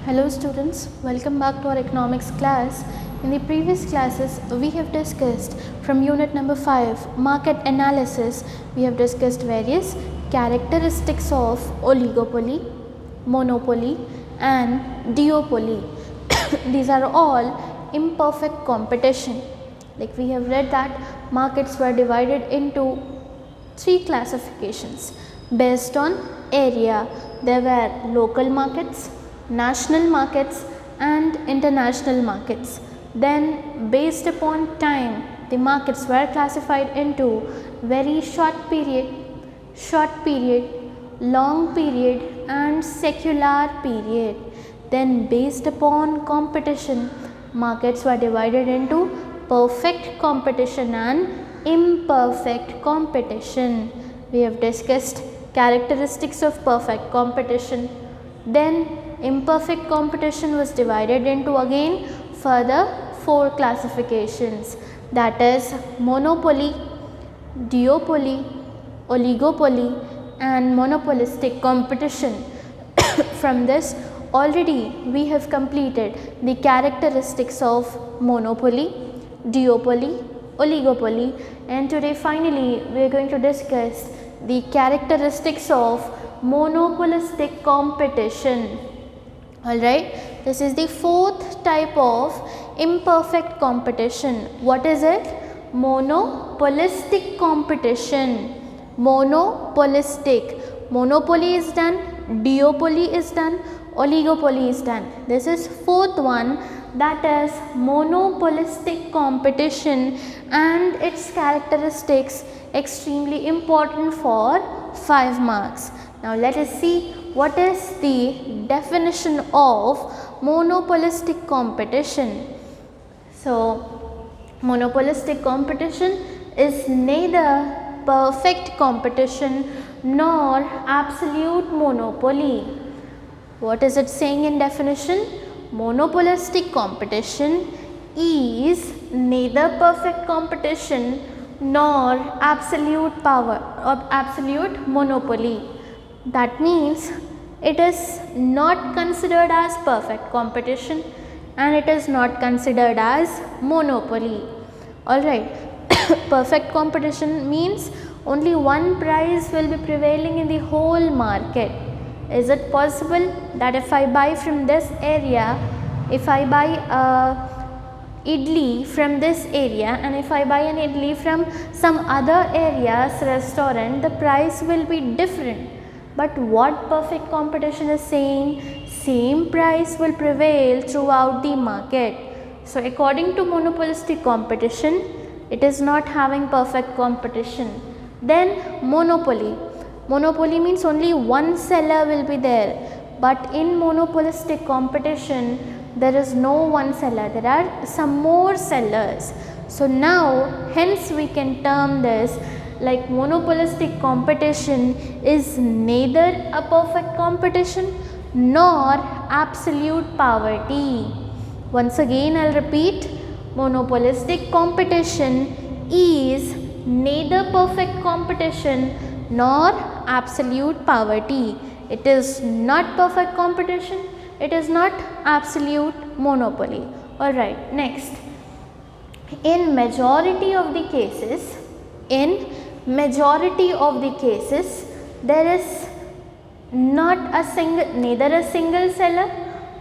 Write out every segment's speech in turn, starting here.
Hello students, welcome back to our economics class. In the previous classes, we have discussed from unit number 5, market analysis. We have discussed various characteristics of oligopoly, monopoly and duopoly. These are all imperfect competition. Like we have read that markets were divided into 3 classifications based on area. There were local markets, national markets and international markets. Then based upon time, the markets were classified into very short period, long period and secular period. Then based upon competition, markets were divided into perfect competition and imperfect competition. We have discussed characteristics of perfect competition. Then imperfect competition was divided into again further 4 classifications, that is monopoly, duopoly, oligopoly and monopolistic competition. From this already we have completed the characteristics of monopoly, duopoly, oligopoly, and today finally we are going to discuss the characteristics of monopolistic competition. Alright, this is the 4th type of imperfect competition. What is it? Monopolistic competition. Monopolistic. Monopoly is done, duopoly is done, oligopoly is done. This is 4th one, that is monopolistic competition, and its characteristics extremely important for 5 marks. Now let us see what is the definition of monopolistic competition. So monopolistic competition is neither perfect competition nor absolute monopoly. What is it saying in definition? Monopolistic competition is neither perfect competition nor absolute power or absolute monopoly. That means it is not considered as perfect competition and it is not considered as monopoly. Alright, perfect competition means only one price will be prevailing in the whole market. Is it possible that if I buy from this area, if I buy a idli from this area and if I buy an idli from some other area's restaurant, the price will be different. But what perfect competition is saying? Same price will prevail throughout the market. So according to monopolistic competition, it is not having perfect competition. Then monopoly. Monopoly means only one seller will be there, but in monopolistic competition there is no one seller, there are some more sellers. So now hence we can term this like monopolistic competition is neither a perfect competition nor absolute poverty. Once again I will repeat, monopolistic competition is neither perfect competition nor absolute poverty. It is not perfect competition, it is not absolute monopoly. Alright, next. In majority of the cases, there is neither a single seller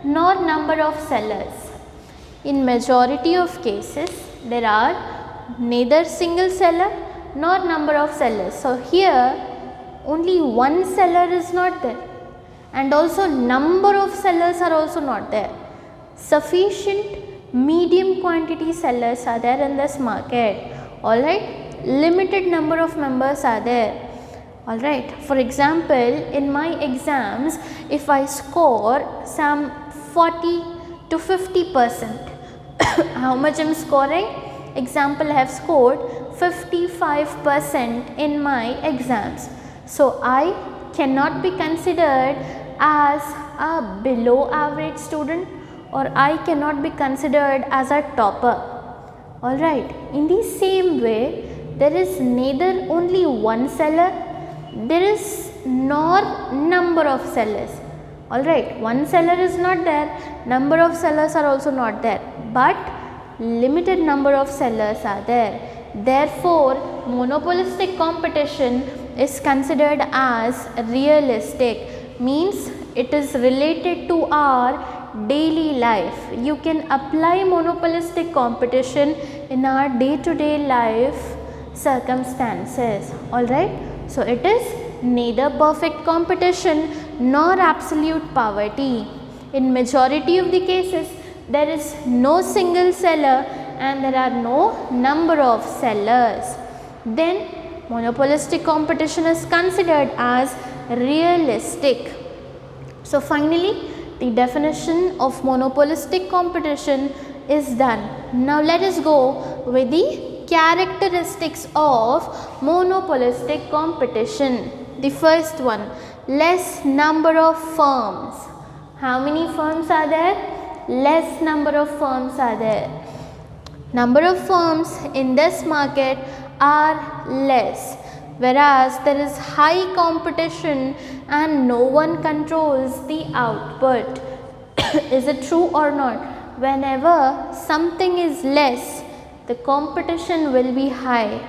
nor number of sellers. In majority of cases, there are neither single seller nor number of sellers. So here only one seller is not there and also number of sellers are also not there. Sufficient medium quantity sellers are there in this market. Alright, limited number of members are there. Alright, for example, in my exams, if I score some 40 to 50%, how much I am scoring? Example, I have scored 55% in my exams. So I cannot be considered as a below average student or I cannot be considered as a topper. Alright, in the same way, there is neither only one seller, there is nor number of sellers. Alright, one seller is not there, number of sellers are also not there, but limited number of sellers are there. Therefore, monopolistic competition is considered as realistic, means it is related to our daily life. You can apply monopolistic competition in our day-to-day life circumstances. Alright, so it is neither perfect competition nor absolute poverty. In majority of the cases, there is no single seller and there are no number of sellers. Then monopolistic competition is considered as realistic. So finally, the definition of monopolistic competition is done. Now let us go with the characteristics of monopolistic competition. The first one, less number of firms. How many firms are there? Less number of firms are there. Number of firms in this market are less, whereas there is high competition and no one controls the output. Is it true or not? Whenever something is less, the competition will be high.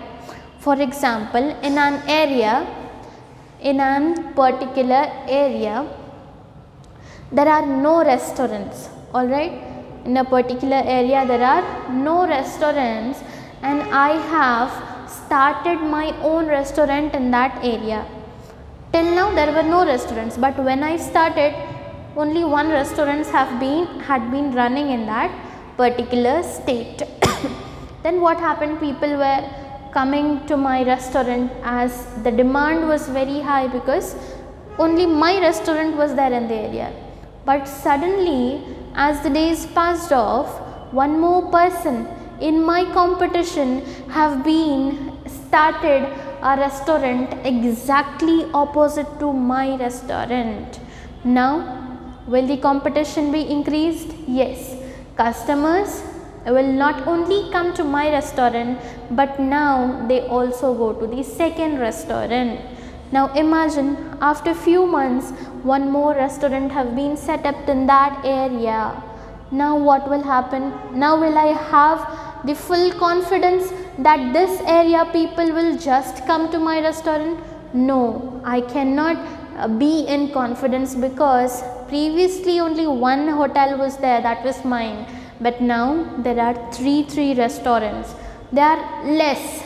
For example, in an particular area, there are no restaurants. Alright, in a particular area there are no restaurants, and I have started my own restaurant in that area. Till now there were no restaurants, but when I started, only one restaurant had been running in that particular state. Then what happened? People were coming to my restaurant as the demand was very high because only my restaurant was there in the area. But suddenly, as the days passed off, one more person in my competition have been started a restaurant exactly opposite to my restaurant. Now, will the competition be increased? Yes. Customers will not only come to my restaurant, but now they also go to the second restaurant. Now imagine, after few months, one more restaurant have been set up in that area. Now what will happen? Now will I have the full confidence that this area people will just come to my restaurant? No, I cannot be in confidence, because previously only one hotel was there, that was mine. But now there are three restaurants. They are less.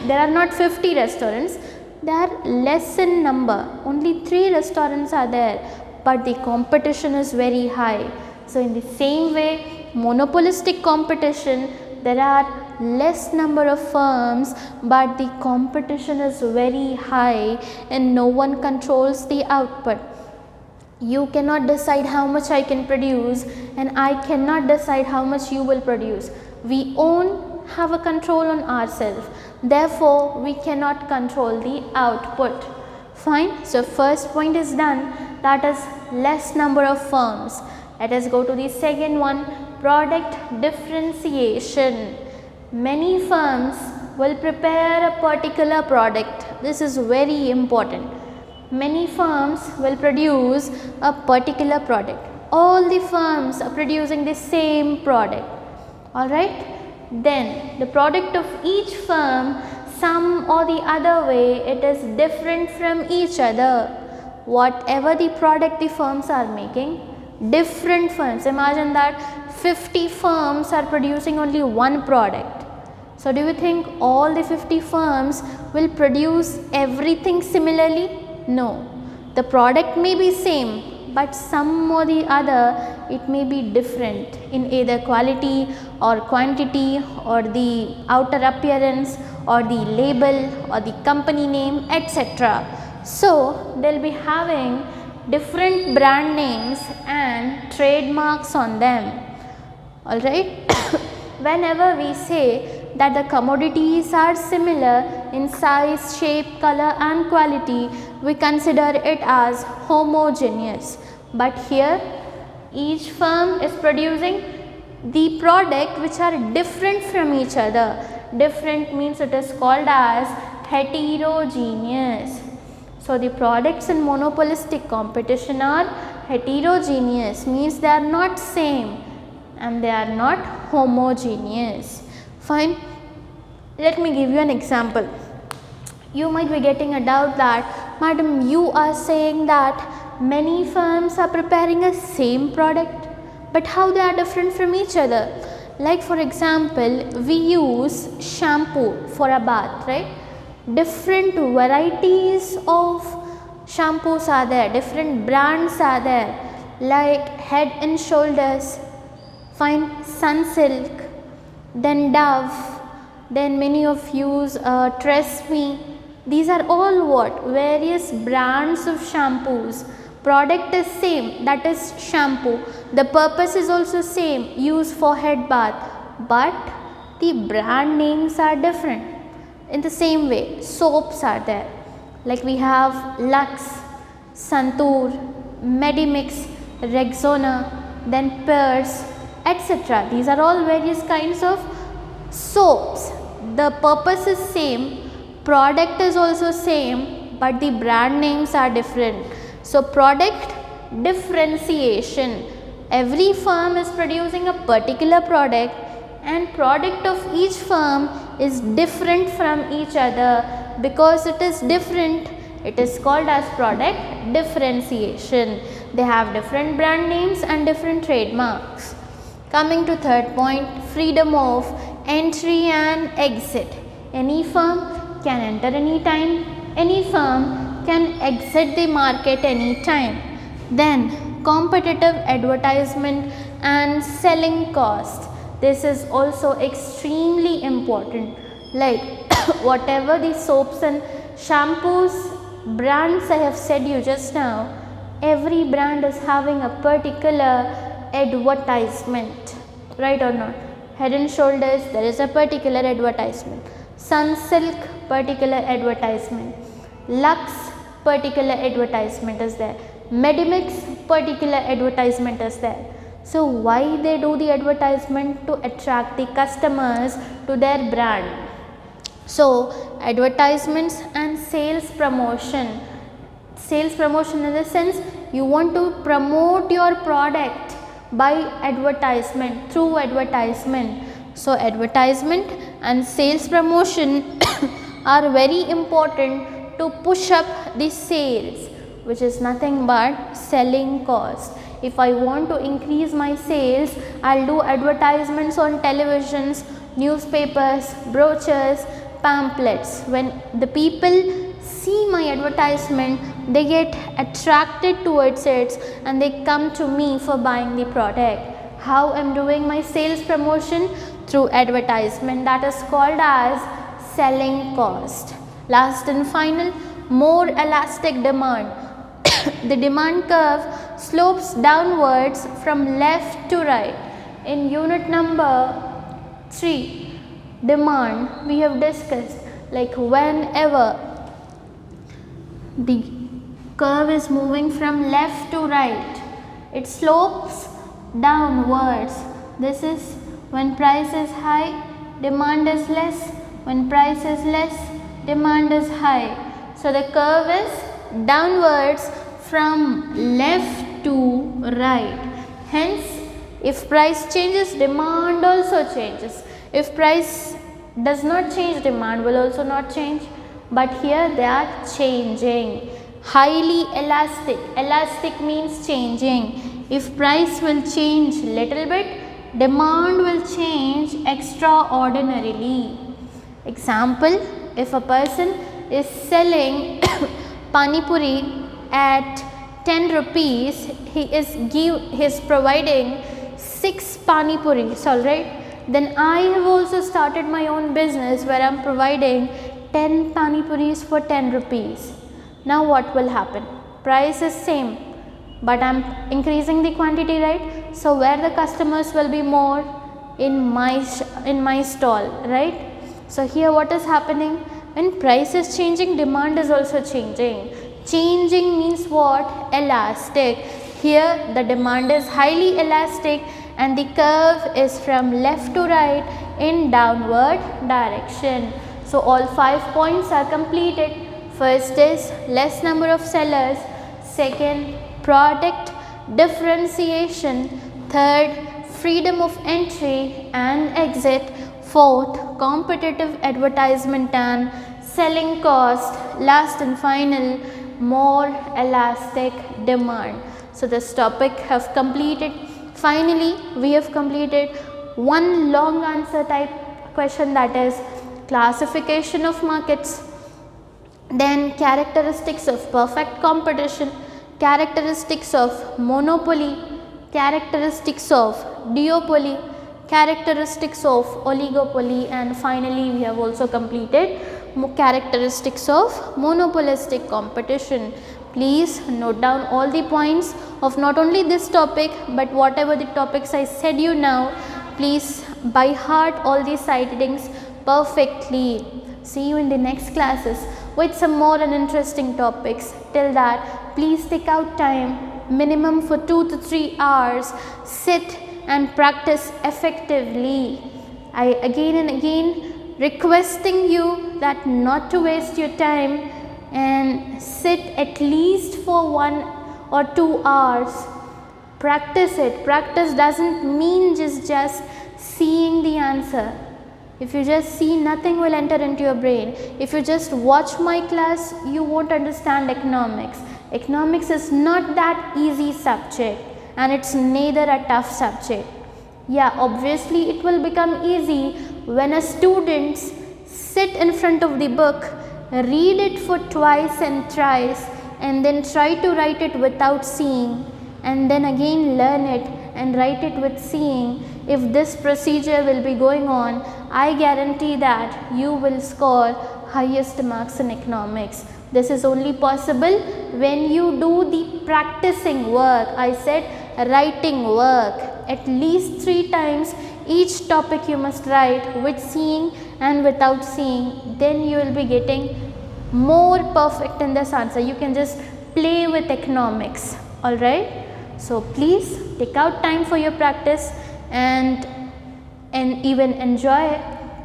There are not 50 restaurants. They are less in number. Only 3 restaurants are there, but the competition is very high. So in the same way, monopolistic competition, there are less number of firms, but the competition is very high and no one controls the output. You cannot decide how much I can produce, and I cannot decide how much you will produce. We have a control on ourselves. Therefore, we cannot control the output. Fine. So first point is done, that is less number of firms. Let us go to the second one, product differentiation. Many firms will prepare a particular product. This is very important. Many firms will produce a particular product. All the firms are producing the same product. Alright. Then the product of each firm, some or the other way, it is different from each other. Whatever the product the firms are making, different firms. Imagine that 50 firms are producing only one product. So do you think all the 50 firms will produce everything similarly? No. The product may be same, but some or the other it may be different in either quality or quantity or the outer appearance or the label or the company name, etc. So they'll be having different brand names and trademarks on them. Alright. Whenever we say that the commodities are similar in size, shape, color and quality, we consider it as homogeneous. But here each firm is producing the product which are different from each other. Different means it is called as heterogeneous. So the products in monopolistic competition are heterogeneous, means they are not same and they are not homogeneous. Fine. Let me give you an example. You might be getting a doubt that, madam, you are saying that many firms are preparing a same product, but how they are different from each other? Like for example, we use shampoo for a bath, right? Different varieties of shampoos are there, different brands are there, like Head and Shoulders, fine, Sunsilk, then Dove, then many of use Tresemme. These are all what? Various brands of shampoos. Product is same, that is shampoo. The purpose is also same, used for head bath, but the brand names are different. In the same way, soaps are there, like we have Lux, Santoor, Medimix, Rexona, then Pears, etc. These are all various kinds of soaps. The purpose is same, product is also same, but the brand names are different. So product differentiation. Every firm is producing a particular product and product of each firm is different from each other. Because it is different, it is called as product differentiation. They have different brand names and different trademarks. Coming to third point, freedom of entry and exit. Any firm can enter any time, any firm can exit the market any time. Then competitive advertisement and selling cost. This is also extremely important. Like whatever the soaps and shampoos brands I have said you just now, every brand is having a particular advertisement, right or not? Head and Shoulders, there is a particular advertisement. Sunsilk, particular advertisement. Lux, particular advertisement is there. Medimix, particular advertisement is there. So why they do the advertisement? To attract the customers to their brand. So advertisements and sales promotion. Sales promotion in the sense you want to promote your product by advertisement, through advertisement. So advertisement and sales promotion are very important to push up the sales, which is nothing but selling cost. If I want to increase my sales, I'll do advertisements on televisions, newspapers, brochures, pamphlets. When the people see my advertisement, they get attracted towards it and they come to me for buying the product. How I am doing my sales promotion? Through advertisement. That is called as selling cost. Last and final, more elastic demand. The demand curve slopes downwards from left to right. In unit number 3, demand, we have discussed, like whenever the curve is moving from left to right, it slopes downwards. This is when price is high, demand is less. When price is less, demand is high. So the curve is downwards from left to right. Hence, if price changes, demand also changes. If price does not change, demand will also not change. But here they are changing. Highly elastic. Elastic means changing. If price will change little bit, demand will change extraordinarily. Example, if a person is selling Pani Puri at 10 rupees, he is providing 6 Pani Puris, alright. Then I have also started my own business where I am providing 10 Pani Puris for 10 rupees. Now what will happen? Price is same, but I am increasing the quantity, right? So where the customers will be more? In my stall, right? So here what is happening? When price is changing, demand is also changing. Changing means what? Elastic. Here the demand is highly elastic and the curve is from left to right in downward direction. So all 5 points are completed. First is less number of sellers, second product differentiation, third freedom of entry and exit, fourth competitive advertisement and selling cost, last and final more elastic demand. So this topic have completed. Finally we have completed one long answer type question, that is classification of markets, then characteristics of perfect competition, characteristics of monopoly, characteristics of duopoly, characteristics of oligopoly, and finally we have also completed characteristics of monopolistic competition. Please note down all the points of not only this topic but whatever the topics I said you now. Please by heart all these sightings perfectly. See you in the next classes with some more and interesting topics. Till that, please take out time, minimum for 2 to 3 hours, sit and practice effectively. I again and again requesting you that not to waste your time and sit at least for 1 or 2 hours. Practice it. Practice doesn't mean just seeing the answer. If you just see, nothing will enter into your brain. If you just watch my class, you won't understand economics. Economics is not that easy subject and it's neither a tough subject. Yeah, obviously it will become easy when a student sit in front of the book, read it for twice and thrice and then try to write it without seeing and then again learn it and write it with seeing. If this procedure will be going on, I guarantee that you will score highest marks in economics. This is only possible when you do the practicing work. I said writing work. At least 3 times each topic you must write with seeing and without seeing. Then you will be getting more perfect in this answer. You can just play with economics. Alright. So please take out time for your practice and even enjoy it,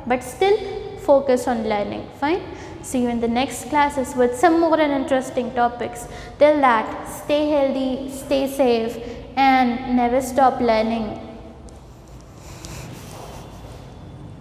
but still focus on learning. Fine. See you in the next classes with some more and interesting topics. Till that, stay healthy, stay safe and never stop learning.